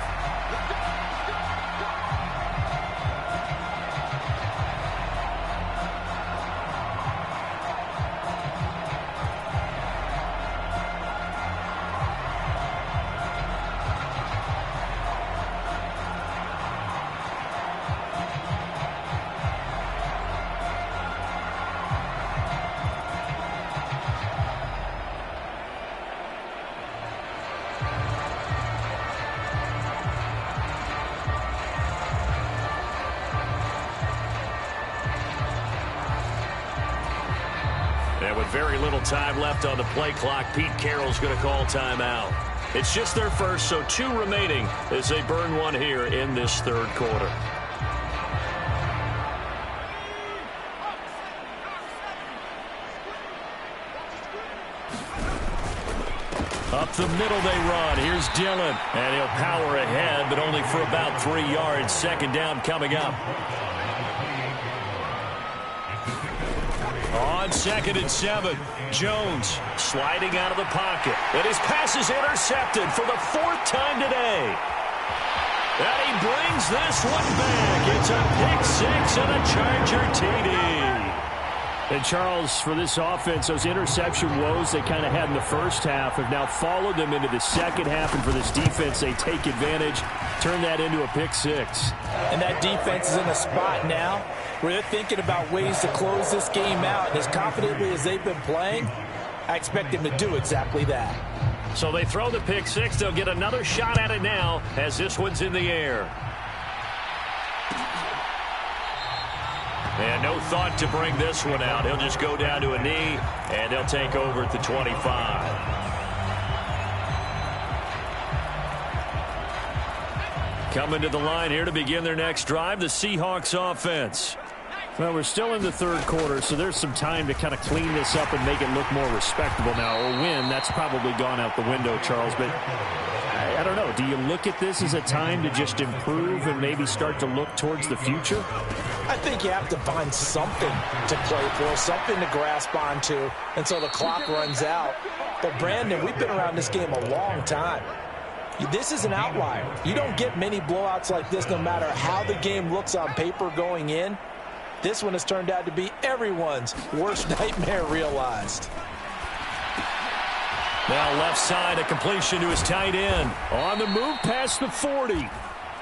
And with very little time left on the play clock, Pete Carroll's going to call timeout. It's just their first, so 2 remaining as they burn one here in this 3rd quarter. Up the middle they run. Here's Dillon. And he'll power ahead, but only for about 3 yards. 2nd down coming up. On 2nd and 7, Jones sliding out of the pocket. And his pass is intercepted for the 4th time today. And he brings this one back. It's a pick 6 and a Charger TD. And Charles, for this offense, those interception woes they kind of had in the first half have now followed them into the second half. And for this defense, they take advantage, turn that into a pick 6. And that defense is in a spot now where they're thinking about ways to close this game out. And as confidently as they've been playing, I expect them to do exactly that. So they throw the pick 6. They'll get another shot at it now as this one's in the air. And no thought to bring this one out. He'll just go down to a knee, and they'll take over at the 25. Coming to the line here to begin their next drive, the Seahawks offense. Well, we're still in the third quarter, so there's some time to kind of clean this up and make it look more respectable now. A win, that's probably gone out the window, Charles, but I don't know. Do you look at this as a time to just improve and maybe start to look towards the future? I think you have to find something to play for, something to grasp onto until the clock runs out. But, Brandon, we've been around this game a long time. This is an outlier. You don't get many blowouts like this no matter how the game looks on paper going in. This one has turned out to be everyone's worst nightmare realized. Now left side, a completion to his tight end. On the move past the 40.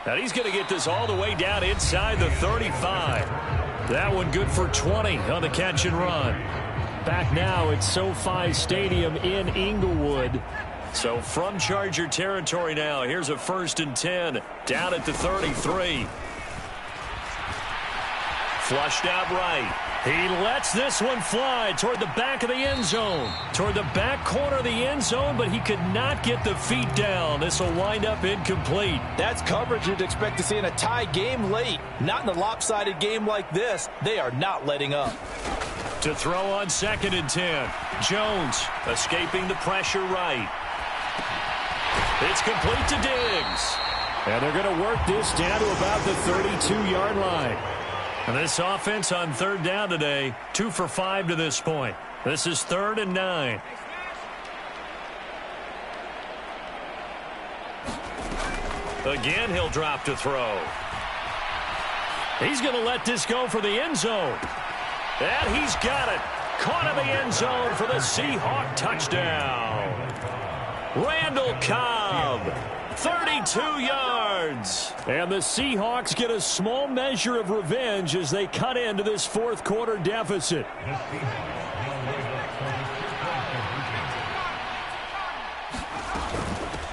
And he's going to get this all the way down inside the 35. That one good for 20 on the catch and run. Back now at SoFi Stadium in Inglewood. So from Charger territory now, here's a 1st and 10 down at the 33. Flushed out right. He lets this one fly toward the back of the end zone. Toward the back corner of the end zone, but he could not get the feet down. This will wind up incomplete. That's coverage you'd expect to see in a tie game late. Not in a lopsided game like this. They are not letting up. To throw on 2nd and 10. Jones escaping the pressure right. It's complete to Diggs. And they're going to work this down to about the 32-yard line. And this offense on 3rd down today, 2 for 5 to this point. This is 3rd and 9. Again, he'll drop to throw. He's going to let this go for the end zone. And he's got it. Caught in the end zone for the Seahawk touchdown. Randall Cobb, 32 yards. And the Seahawks get a small measure of revenge as they cut into this 4th quarter deficit.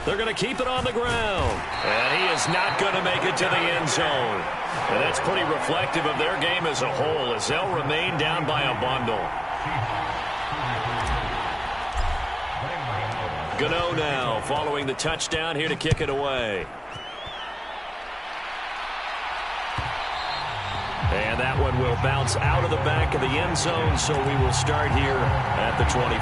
They're going to keep it on the ground. And he is not going to make it to the end zone. And that's pretty reflective of their game as a whole as they'll remain down by a bundle. Gano now following the touchdown here to kick it away. And that one will bounce out of the back of the end zone, so we will start here at the 25.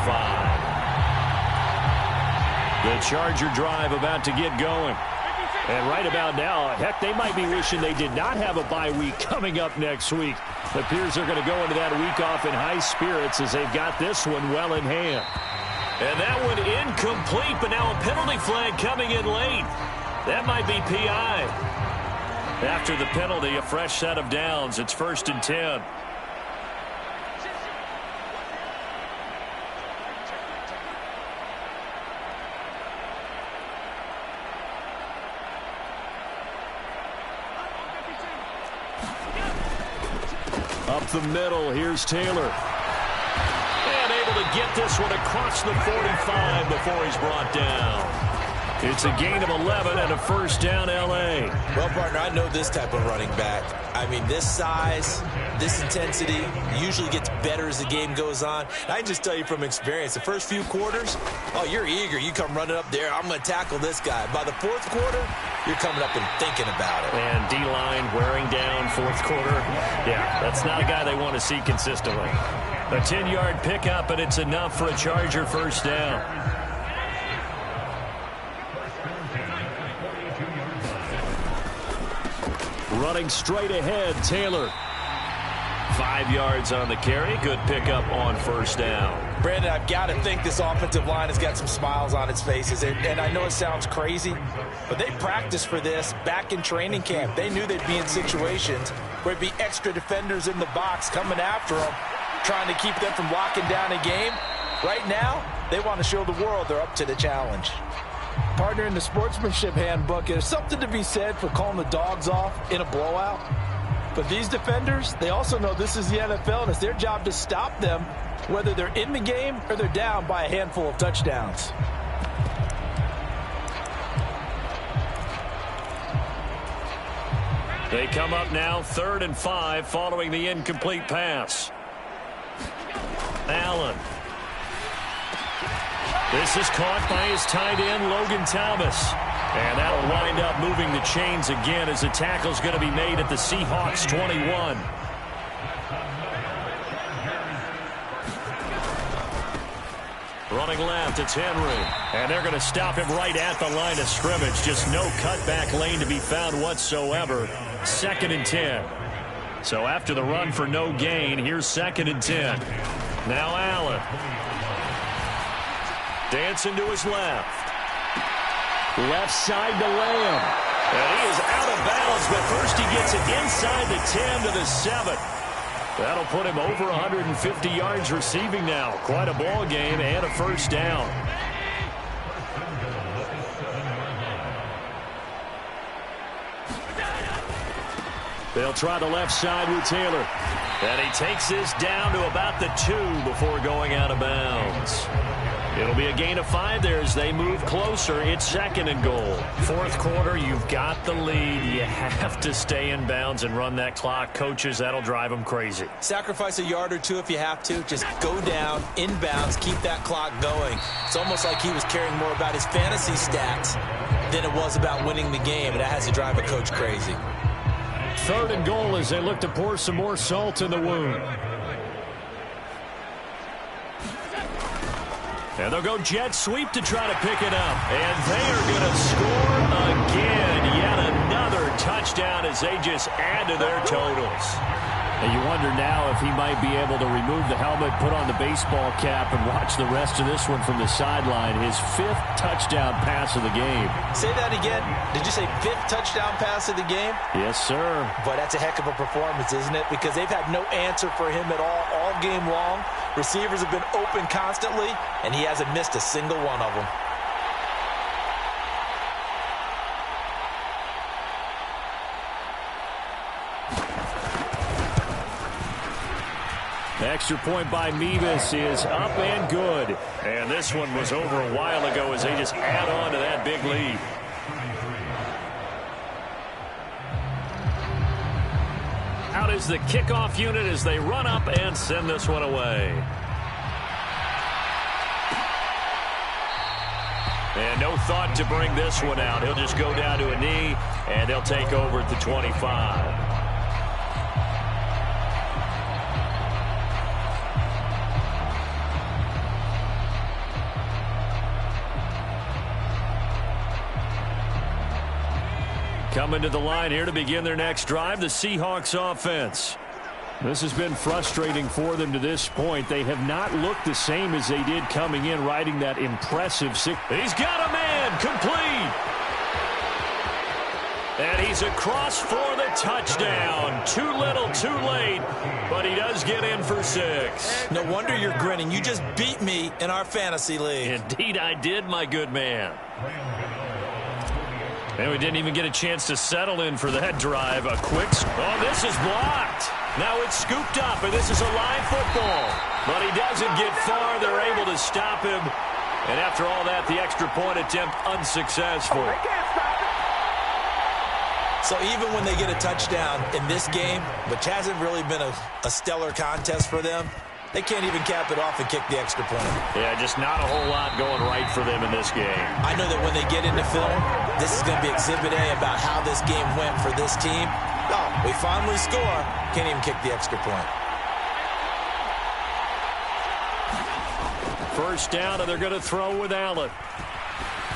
The Charger drive about to get going. And right about now, heck, they might be wishing they did not have a bye week coming up next week. It appears they're going to go into that week off in high spirits as they've got this one well in hand. And that one incomplete, but now a penalty flag coming in late. That might be PI. After the penalty, a fresh set of downs. It's 1st and 10. Up the middle, here's Taylor. And able to get this one across the 45 before he's brought down. It's a gain of 11 and a 1st down, L.A. Well, partner, I know this type of running back. I mean, this size, this intensity usually gets better as the game goes on. I can just tell you from experience, the first few quarters, oh, you're eager. You come running up there, I'm going to tackle this guy. By the 4th quarter, you're coming up and thinking about it. And D-line wearing down 4th quarter. Yeah, that's not a guy they want to see consistently. A 10-yard pickup, and it's enough for a Charger 1st down. Running straight ahead, Taylor. 5 yards on the carry. Good pickup on first down. Brandon, I've got to think this offensive line has got some smiles on its faces. And I know it sounds crazy, but they practiced for this back in training camp. They knew they'd be in situations where it'd be extra defenders in the box coming after them, trying to keep them from locking down a game. Right now, they want to show the world they're up to the challenge. Partner, in the sportsmanship handbook, there's something to be said for calling the dogs off in a blowout. But these defenders, they also know this is the NFL, and it's their job to stop them, whether they're in the game or they're down by a handful of touchdowns. They come up now 3rd and 5 following the incomplete pass. Allen. This is caught by his tight end, Logan Thomas. And that'll wind up moving the chains again as the tackle's going to be made at the Seahawks 21. Running left, it's Henry. And they're going to stop him right at the line of scrimmage. Just no cutback lane to be found whatsoever. 2nd and 10. So after the run for no gain, here's 2nd and 10. Now Allen. Dancing to his left. Left side to Lamb. And he is out of bounds, but first he gets it inside the 10 to the 7. That'll put him over 150 yards receiving now. Quite a ball game and a first down. They'll try the left side with Taylor. And he takes this down to about the 2 before going out of bounds. It'll be a gain of 5 there as they move closer. It's 2nd and goal. 4th quarter, you've got the lead. You have to stay in bounds and run that clock. Coaches, that'll drive them crazy. Sacrifice a yard or two if you have to. Just go down, in bounds, keep that clock going. It's almost like he was caring more about his fantasy stats than it was about winning the game, and that has to drive a coach crazy. 3rd and goal as they look to pour some more salt in the wound. And they'll go jet sweep to try to pick it up. And they are going to score again. Yet another touchdown as they just add to their totals. And you wonder now if he might be able to remove the helmet, put on the baseball cap, and watch the rest of this one from the sideline. His 5th touchdown pass of the game. Say that again. Did you say 5th touchdown pass of the game? Yes, sir. But that's a heck of a performance, isn't it? Because they've had no answer for him at all game long. Receivers have been open constantly, and he hasn't missed a single one of them. Extra point by Mevis is up and good. And this one was over a while ago as they just add on to that big lead. Out is the kickoff unit as they run up and send this one away. And no thought to bring this one out. He'll just go down to a knee, and they'll take over at the 25. Coming to the line here to begin their next drive, the Seahawks offense. This has been frustrating for them to this point. They have not looked the same as they did coming in, riding that impressive six. He's got a man, complete. And he's across for the touchdown. Too little, too late, but he does get in for 6. No wonder you're grinning. You just beat me in our fantasy league. Indeed I did, my good man. And we didn't even get a chance to settle in for that drive. A quick... Oh, this is blocked. Now it's scooped up, and this is a live football. But he doesn't get far. They're able to stop him. And after all that, the extra point attempt unsuccessful. So even when they get a touchdown in this game, which hasn't really been a stellar contest for them, they can't even cap it off and kick the extra point. Yeah, just not a whole lot going right for them in this game. I know that when they get into film, this is going to be Exhibit A about how this game went for this team. Oh, we finally score. Can't even kick the extra point. First down, and they're going to throw with Allen.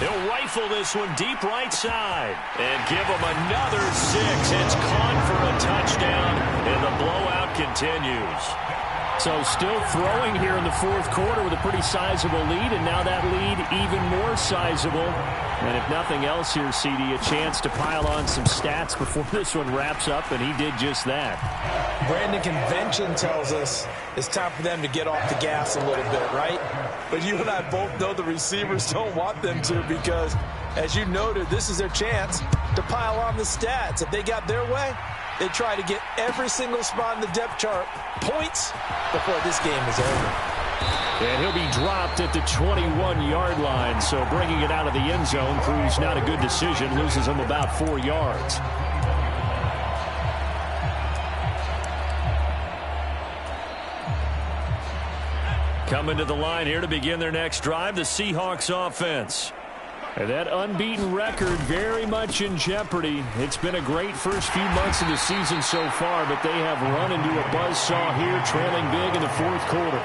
He'll rifle this one deep right side and give him another 6. It's caught for a touchdown, and the blowout continues. So still throwing here in the fourth quarter with a pretty sizable lead, and now that lead even more sizable. And if nothing else here, CD, a chance to pile on some stats before this one wraps up, and he did just that. Brandon, convention tells us it's time for them to get off the gas a little bit, right? But you and I both know the receivers don't want them to because, as you noted, this is their chance to pile on the stats. If they got their way, they try to get every single spot in the depth chart points before this game is over. And he'll be dropped at the 21-yard line, so bringing it out of the end zone proves not a good decision, loses him about 4 yards. Coming to the line here to begin their next drive, the Seahawks offense. And that unbeaten record very much in jeopardy. It's been a great first few months of the season so far, but they have run into a buzzsaw here, trailing big in the fourth quarter.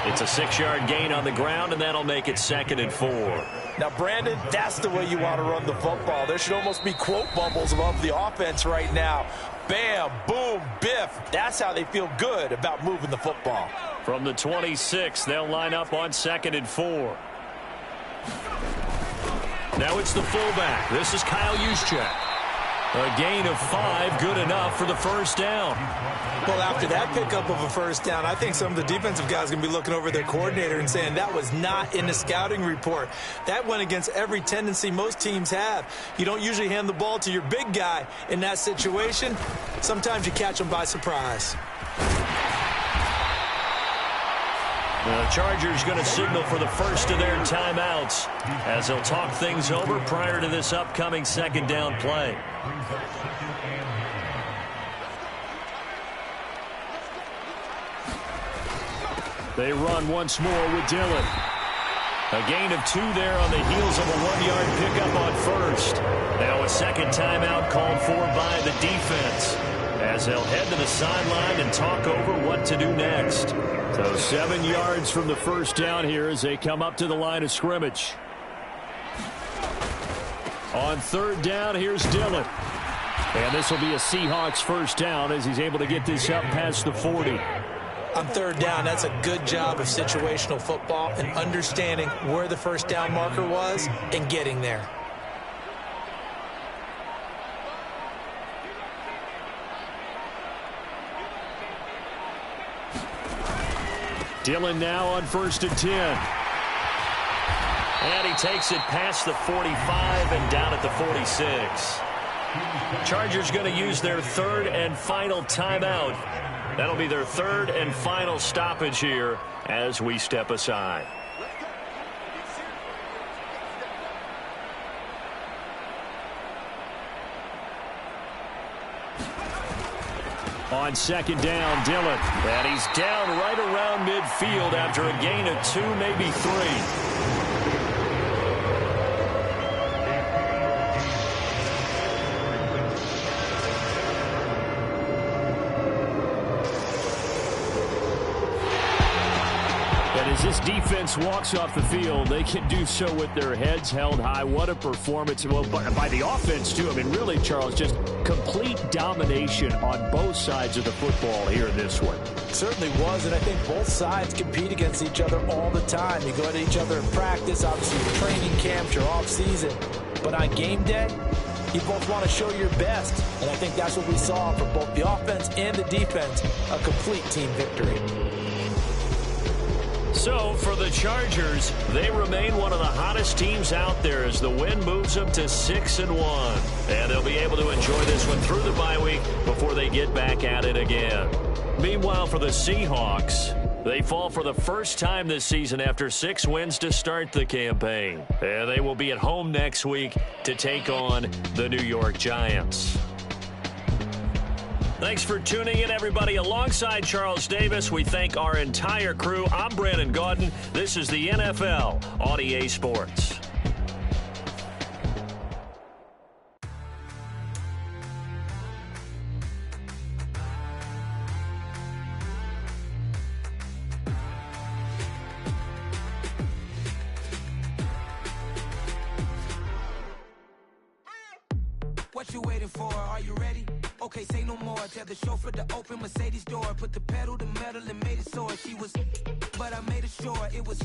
It's a 6-yard gain on the ground, and that'll make it 2nd and 4. Now, Brandon, that's the way you want to run the football. There should almost be quote bubbles above the offense right now. Bam, boom, biff. That's how they feel good about moving the football. From the 26, they'll line up on 2nd and 4. Now it's the fullback. This is Kyle Juszczyk. A gain of 5, good enough for the first down. Well, after that pickup of a first down, I think some of the defensive guys are going to be looking over their coordinator and saying that was not in the scouting report. That went against every tendency most teams have. You don't usually hand the ball to your big guy in that situation. Sometimes you catch them by surprise. The Chargers going to signal for the first of their timeouts as they'll talk things over prior to this upcoming second down play. They run once more with Dillon. A gain of 2 there on the heels of a 1-yard pickup on first. Now a second timeout called for by the defense as they'll head to the sideline and talk over what to do next. So 7 yards from the first down here as they come up to the line of scrimmage. On third down, here's Dillon. And this will be a Seahawks first down as he's able to get this up past the 40. On third down, that's a good job of situational football and understanding where the first down marker was and getting there. Dillon now on 1st and 10. And he takes it past the 45 and down at the 46. Chargers going to use their third and final timeout. That'll be their third and final stoppage here as we step aside. On second down, Dillon. And he's down right around midfield after a gain of 2, maybe 3. As this defense walks off the field, they can do so with their heads held high. What a performance. Well, by the offense, too. I mean, really, Charles, just complete domination on both sides of the football here in this one. Certainly was, and I think both sides compete against each other all the time. You go at each other in practice, obviously your training camps, your off-season. But on game day, you both want to show your best. And I think that's what we saw from both the offense and the defense, a complete team victory. So, for the Chargers, they remain one of the hottest teams out there as the win moves them to 6-1. And they'll be able to enjoy this one through the bye week before they get back at it again. Meanwhile, for the Seahawks, they fall for the first time this season after 6 wins to start the campaign. And they will be at home next week to take on the New York Giants. Thanks for tuning in, everybody. Alongside Charles Davis, we thank our entire crew. I'm Brandon Gaudin. This is the NFL on EA Sports. you waiting for? Are you ready? Okay, say no more. Tell the chauffeur to open Mercedes door. Put the pedal to metal and made it soar. She was, but I made it sure it was.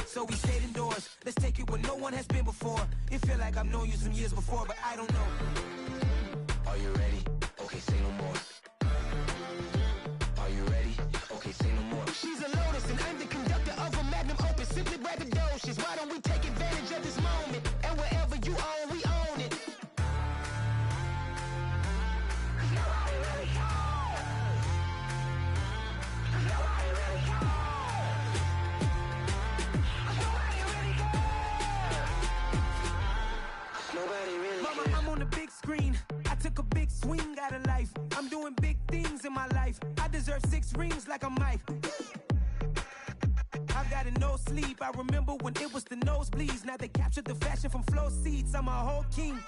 So we stayed indoors. Let's take it where no one has been before. It feel like I've known you some years before, but I don't know. Are you ready? Okay, say no more. Are you ready? Okay, say no more. She's a Lotus and I'm the conductor of a Magnum Opus. Simply braggadocious. Why don't we take advantage of this moment? And wherever you own, we own it. Mama, I'm on the big screen. I took a big swing out of life. I'm doing big things in my life. I deserve 6 rings like I'm Mike. I've got no sleep. I remember when it was the nosebleeds. Now they captured the fashion from flow seats. I'm a whole king.